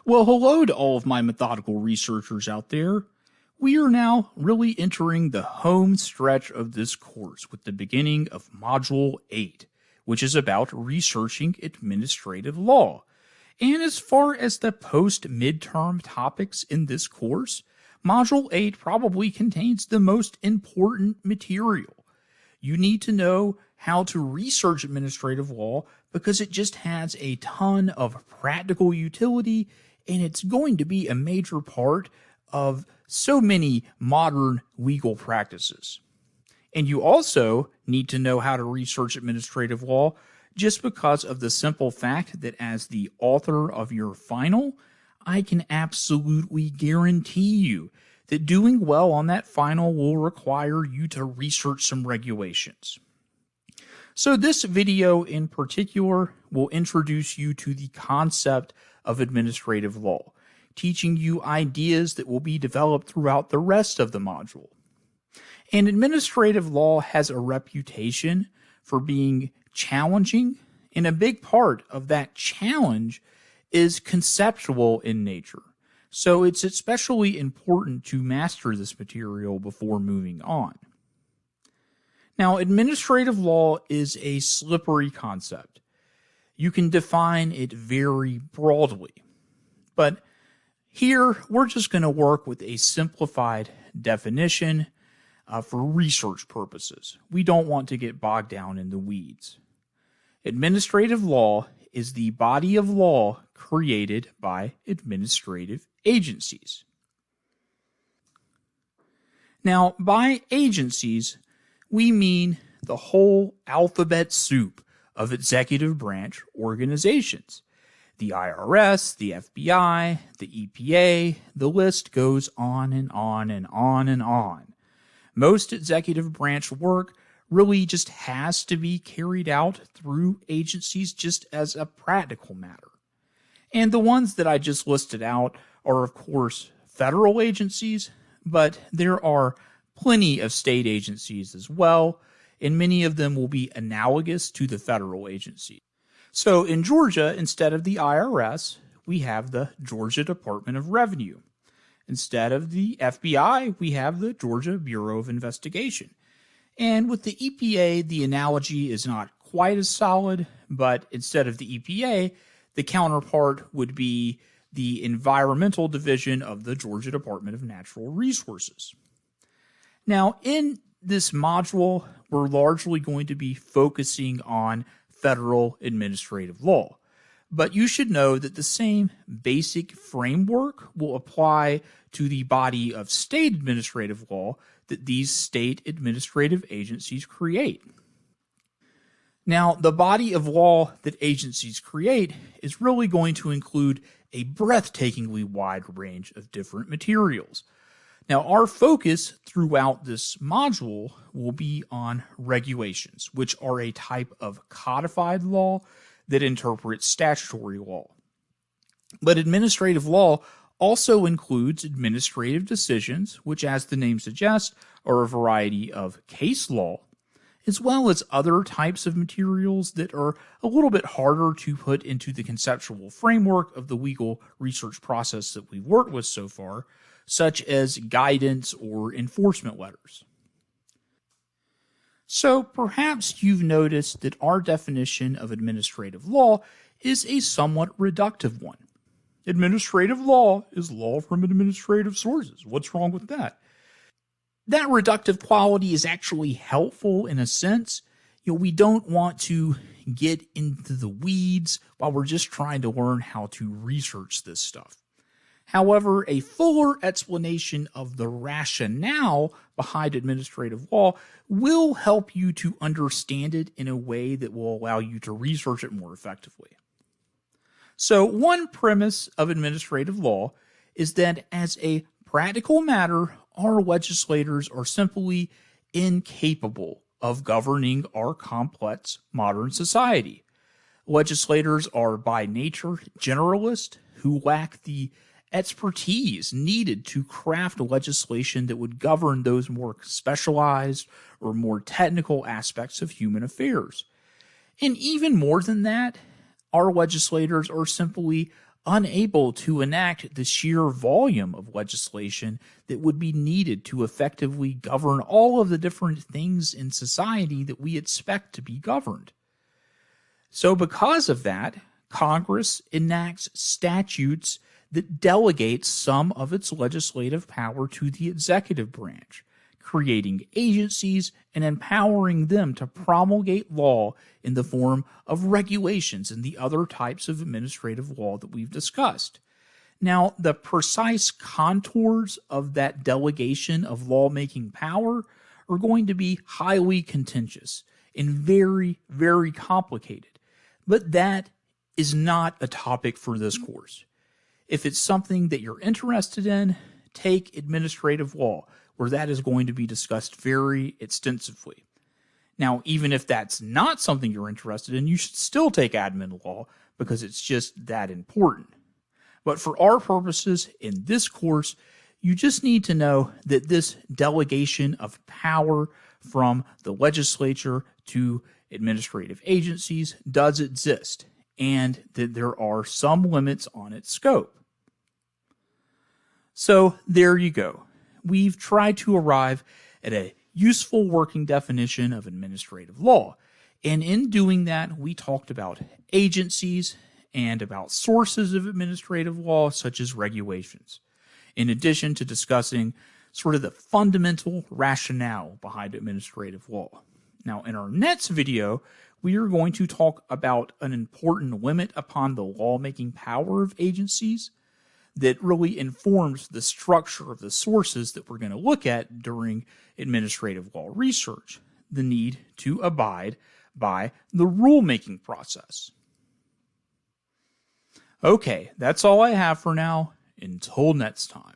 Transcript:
Well, hello to all of my methodical researchers out there. We are now really entering the home stretch of this course with the beginning of Module 8, which is about researching administrative law. And as far as the post-midterm topics in this course, Module 8 probably contains the most important material. You need to know how to research administrative law because it just has a ton of practical utility, and it's going to be a major part of so many modern legal practices. And you also need to know how to research administrative law just because of the simple fact that as the author of your final, I can absolutely guarantee you that doing well on that final will require you to research some regulations. So this video in particular will introduce you to the concept of administrative law, teaching you ideas that will be developed throughout the rest of the module. And administrative law has a reputation for being challenging, and a big part of that challenge is conceptual in nature. So it's especially important to master this material before moving on. Now, administrative law is a slippery concept. You can define it very broadly, but here we're just going to work with a simplified definition for research purposes. We don't want to get bogged down in the weeds. Administrative law is the body of law created by administrative agencies. Now, by agencies, we mean the whole alphabet soup of executive branch organizations. The IRS, the FBI, the EPA, the list goes on and on and on and on. Most executive branch work really just has to be carried out through agencies just as a practical matter. And the ones that I just listed out are, of course, federal agencies, but there are plenty of state agencies as well, and many of them will be analogous to the federal agency. So in Georgia, instead of the IRS, we have the Georgia Department of Revenue. Instead of the FBI, we have the Georgia Bureau of Investigation. And with the EPA, the analogy is not quite as solid, but instead of the EPA, the counterpart would be the Environmental Division of the Georgia Department of Natural Resources. Now, in this module, we're largely going to be focusing on federal administrative law. But you should know that the same basic framework will apply to the body of state administrative law that these state administrative agencies create. Now, the body of law that agencies create is really going to include a breathtakingly wide range of different materials. Now, our focus throughout this module will be on regulations, which are a type of codified law that interprets statutory law. But administrative law also includes administrative decisions, which, as the name suggests, are a variety of case law, as well as other types of materials that are a little bit harder to put into the conceptual framework of the legal research process that we've worked with so far, such as guidance or enforcement letters. So perhaps you've noticed that our definition of administrative law is a somewhat reductive one. Administrative law is law from administrative sources. What's wrong with that? That reductive quality is actually helpful in a sense. We don't want to get into the weeds while we're just trying to learn how to research this stuff. However, a fuller explanation of the rationale behind administrative law will help you to understand it in a way that will allow you to research it more effectively. So one premise of administrative law is that as a practical matter, our legislators are simply incapable of governing our complex modern society. Legislators are by nature generalists who lack the expertise needed to craft legislation that would govern those more specialized or more technical aspects of human affairs. And even more than that, our legislators are simply unable to enact the sheer volume of legislation that would be needed to effectively govern all of the different things in society that we expect to be governed. So because of that, Congress enacts statutes that delegate some of its legislative power to the executive branch, creating agencies and empowering them to promulgate law in the form of regulations and the other types of administrative law that we've discussed. Now, the precise contours of that delegation of lawmaking power are going to be highly contentious and very, very complicated. But that is not a topic for this course. If it's something that you're interested in, take administrative law, where that is going to be discussed very extensively. Now, even if that's not something you're interested in, you should still take admin law because it's just that important. But for our purposes in this course, you just need to know that this delegation of power from the legislature to administrative agencies does exist, and that there are some limits on its scope. So there you go. We've tried to arrive at a useful working definition of administrative law. And in doing that, we talked about agencies and about sources of administrative law, such as regulations, in addition to discussing sort of the fundamental rationale behind administrative law. Now, in our next video, we are going to talk about an important limit upon the lawmaking power of agencies that really informs the structure of the sources that we're going to look at during administrative law research, the need to abide by the rulemaking process. Okay, that's all I have for now. Until next time.